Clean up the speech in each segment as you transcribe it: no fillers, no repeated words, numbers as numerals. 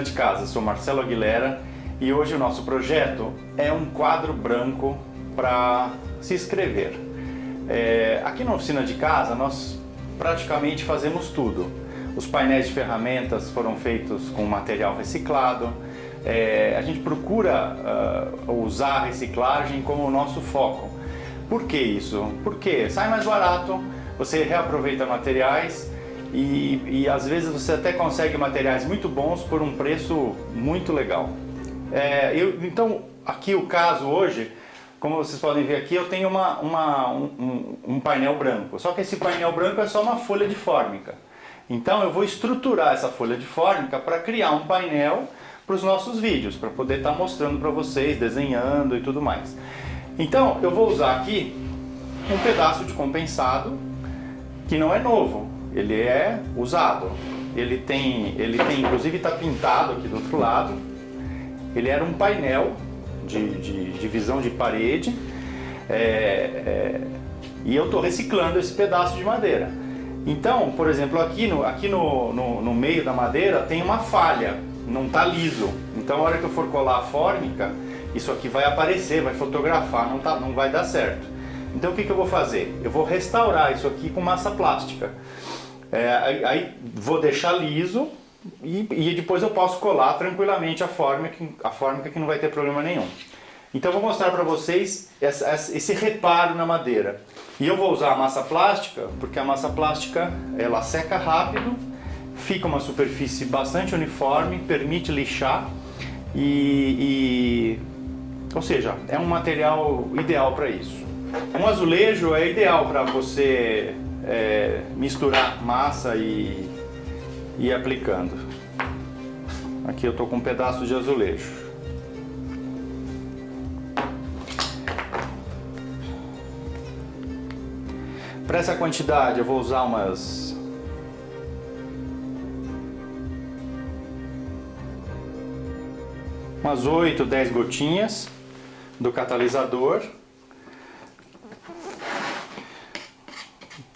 Oficina de Casa, sou Marcelo Aguilera e hoje o nosso projeto é um quadro branco para se inscrever. Aqui na Oficina de Casa nós praticamente fazemos tudo. Os painéis de ferramentas foram feitos com material reciclado. A gente procura usar a reciclagem como o nosso foco. Por que isso? Porque sai mais barato, você reaproveita materiais e às vezes você até consegue materiais muito bons por um preço muito legal. Então, aqui o caso hoje, como vocês podem ver aqui, eu tenho um painel branco. Só que esse painel branco é só uma folha de fórmica. Então eu vou estruturar essa folha de fórmica para criar um painel para os nossos vídeos, para poder estar mostrando para vocês, desenhando e tudo mais. Então eu vou usar aqui um pedaço de compensado que não é novo, ele é usado. Ele tem inclusive está pintado aqui do outro lado. Ele era um painel de divisão de parede e eu estou reciclando esse pedaço de madeira. Então, por exemplo, aqui no meio da madeira tem uma falha, não está liso. Então, a hora que eu for colar a fórmica, isso aqui vai aparecer, vai fotografar, não vai dar certo. Então, o que eu vou fazer? Eu vou restaurar isso aqui com massa plástica. Aí vou deixar liso e depois eu posso colar tranquilamente a fórmica que não vai ter problema nenhum. Então, eu vou mostrar para vocês esse reparo na madeira. E eu vou usar a massa plástica, porque a massa plástica ela seca rápido, fica uma superfície bastante uniforme, permite lixar ou seja, é um material ideal para isso. Um azulejo é ideal para você misturar massa e ir aplicando. Aqui eu estou com um pedaço de azulejo. Para essa quantidade eu vou usar umas 8, 10 gotinhas do catalisador.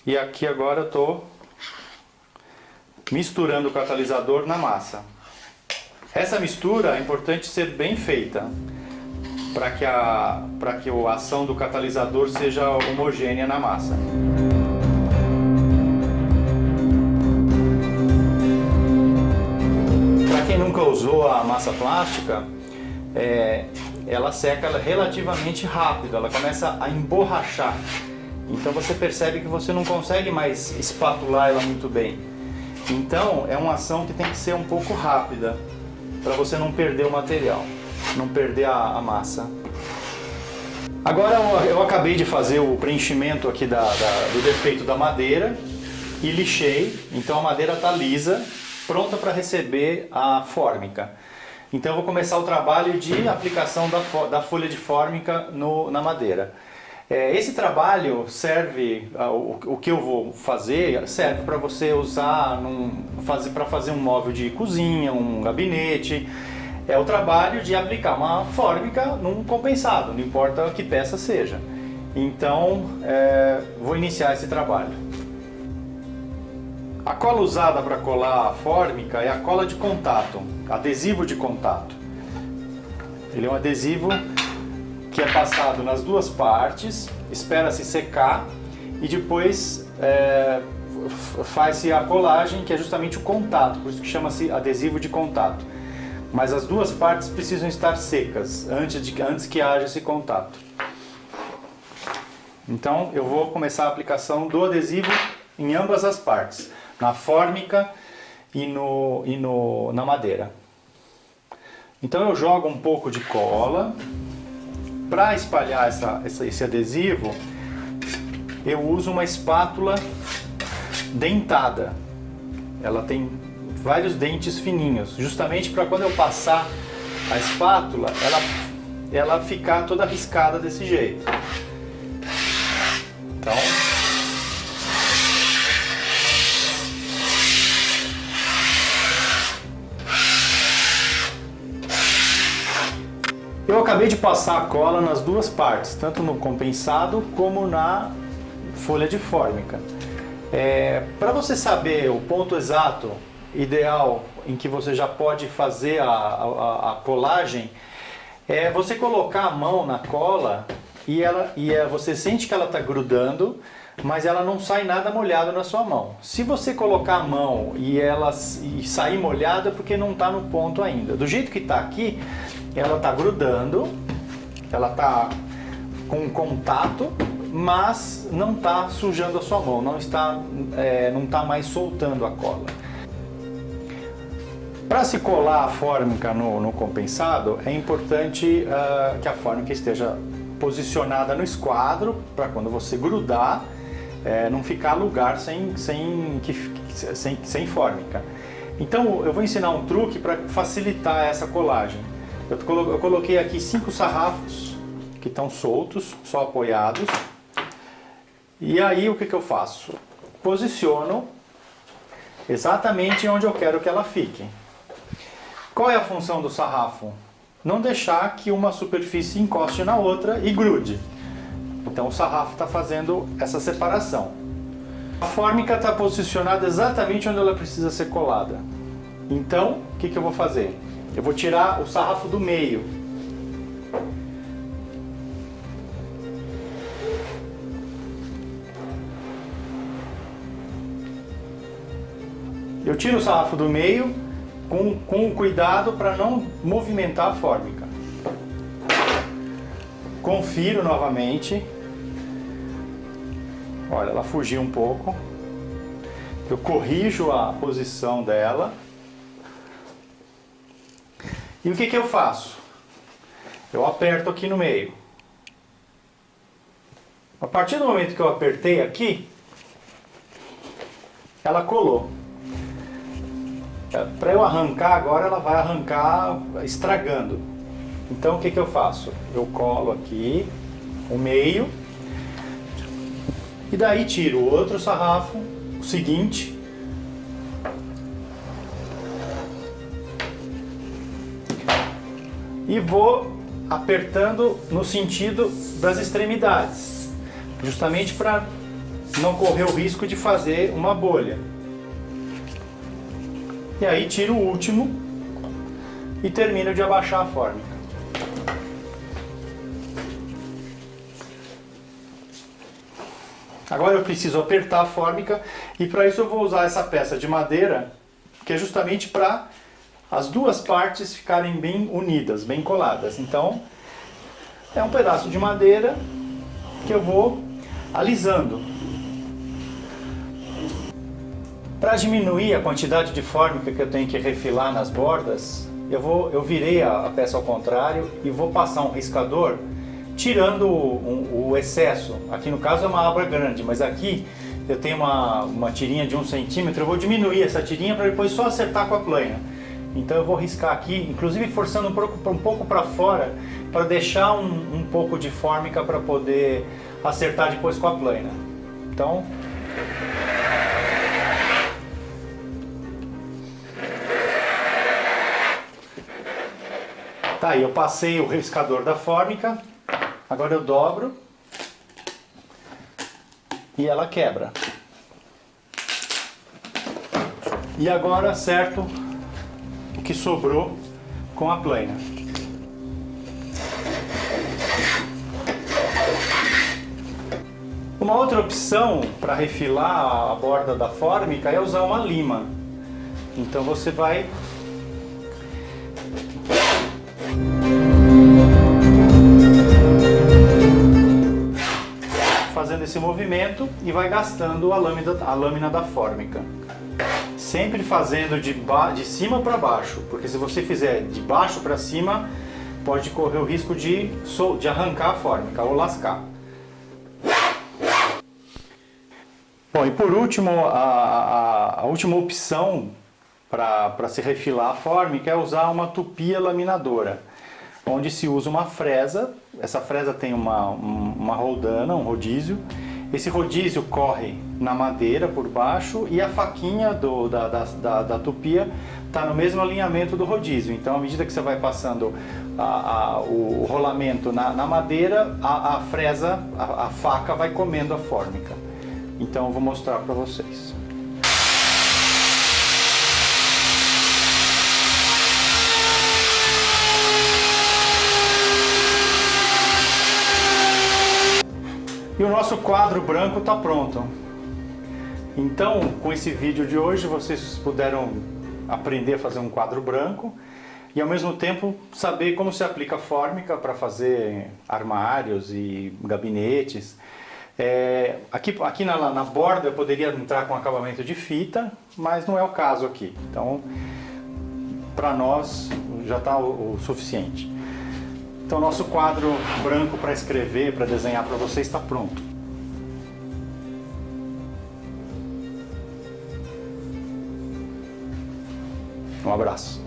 E aqui agora eu estou misturando o catalisador na massa. Essa mistura é importante ser bem feita para que a ação do catalisador seja homogênea na massa. Para quem nunca usou a massa plástica, ela seca relativamente rápido, ela começa a emborrachar. Então você percebe que você não consegue mais espatular ela muito bem. Então é uma ação que tem que ser um pouco rápida, para você não perder o material, não perder a massa. Agora eu acabei de fazer o preenchimento aqui do defeito da madeira e lixei, então a madeira está lisa, pronta para receber a fórmica. Então eu vou começar o trabalho de aplicação da folha de fórmica na madeira. Esse trabalho serve, o que eu vou fazer, serve para você usar para fazer um móvel de cozinha, um gabinete. É o trabalho de aplicar uma fórmica num compensado, não importa que peça seja. Então, vou iniciar esse trabalho. A cola usada para colar a fórmica é a cola de contato, adesivo de contato. Ele é um adesivo que é passado nas duas partes, espera-se secar e depois faz-se a colagem, que é justamente o contato, por isso que chama-se adesivo de contato. Mas as duas partes precisam estar secas antes que haja esse contato. Então eu vou começar a aplicação do adesivo em ambas as partes, na fórmica e na madeira. Então eu jogo um pouco de cola. Para espalhar esse adesivo, eu uso uma espátula dentada. Ela tem vários dentes fininhos, justamente para quando eu passar a espátula, ela ficar toda riscada desse jeito. Então, eu acabei de passar a cola nas duas partes, tanto no compensado como na folha de fórmica. Para você saber o ponto exato, ideal em que você já pode fazer a colagem é você colocar a mão na cola você sente que ela está grudando, mas ela não sai nada molhado na sua mão. Se você colocar a mão e sair molhada, é porque não está no ponto ainda. Do jeito que está aqui, ela está grudando, ela está com contato, mas não está sujando a sua mão, não está mais soltando a cola. Para se colar a fórmica no compensado, é importante que a fórmica esteja posicionada no esquadro, para quando você grudar, não ficar lugar sem fórmica. Então eu vou ensinar um truque para facilitar essa colagem. Eu coloquei aqui 5 sarrafos que estão soltos, só apoiados. E aí o que eu faço? Posiciono exatamente onde eu quero que ela fique. Qual é a função do sarrafo? Não deixar que uma superfície encoste na outra e grude. Então o sarrafo está fazendo essa separação. A fórmica está posicionada exatamente onde ela precisa ser colada. Então, o que eu vou fazer? Eu vou tirar o sarrafo do meio. Eu tiro o sarrafo do meio com cuidado para não movimentar a fórmica. Confiro novamente. Olha, ela fugiu um pouco. Eu corrijo a posição dela. E o que eu faço? Eu aperto aqui no meio. A partir do momento que eu apertei aqui, ela colou. Para eu arrancar agora, ela vai arrancar estragando. Então o que eu faço? Eu colo aqui o meio e daí tiro o outro sarrafo, o seguinte, e vou apertando no sentido das extremidades, justamente para não correr o risco de fazer uma bolha. E aí tiro o último e termino de abaixar a fórmica. Agora eu preciso apertar a fórmica e para isso eu vou usar essa peça de madeira, que é justamente para as duas partes ficarem bem unidas, bem coladas. Então é um pedaço de madeira que eu vou alisando. Para diminuir a quantidade de fórmica que eu tenho que refilar nas bordas, eu virei a peça ao contrário e vou passar um riscador tirando o excesso. Aqui no caso é uma abra grande, mas aqui eu tenho uma tirinha de 1 centímetro, eu vou diminuir essa tirinha para depois só acertar com a plana. Então eu vou riscar aqui, inclusive forçando um pouco para fora, para deixar um pouco de fórmica para poder acertar depois com a plana. Então... tá aí, eu passei o riscador da fórmica, agora eu dobro e ela quebra. E agora acerto o que sobrou com a plana. Uma outra opção para refilar a borda da fórmica é usar uma lima. Então você vai fazendo esse movimento e vai gastando a lâmina da fórmica. Sempre fazendo de cima para baixo, porque se você fizer de baixo para cima, pode correr o risco de arrancar a fórmica ou lascar. Bom, e por último, a última opção para se refilar a fórmica é usar uma tupia laminadora, onde se usa uma fresa. Essa fresa tem uma roldana, um rodízio. Esse rodízio corre na madeira por baixo e a faquinha da tupia está no mesmo alinhamento do rodízio. Então, à medida que você vai passando o rolamento na madeira, a fresa, a faca vai comendo a fórmica. Então, eu vou mostrar para vocês. E o nosso quadro branco está pronto. Então, com esse vídeo de hoje, vocês puderam aprender a fazer um quadro branco e, ao mesmo tempo, saber como se aplica a fórmica para fazer armários e gabinetes. Aqui na borda eu poderia entrar com acabamento de fita, mas não é o caso aqui. Então, para nós, já está o suficiente. Então, nosso quadro branco para escrever, para desenhar para vocês está pronto. Um abraço.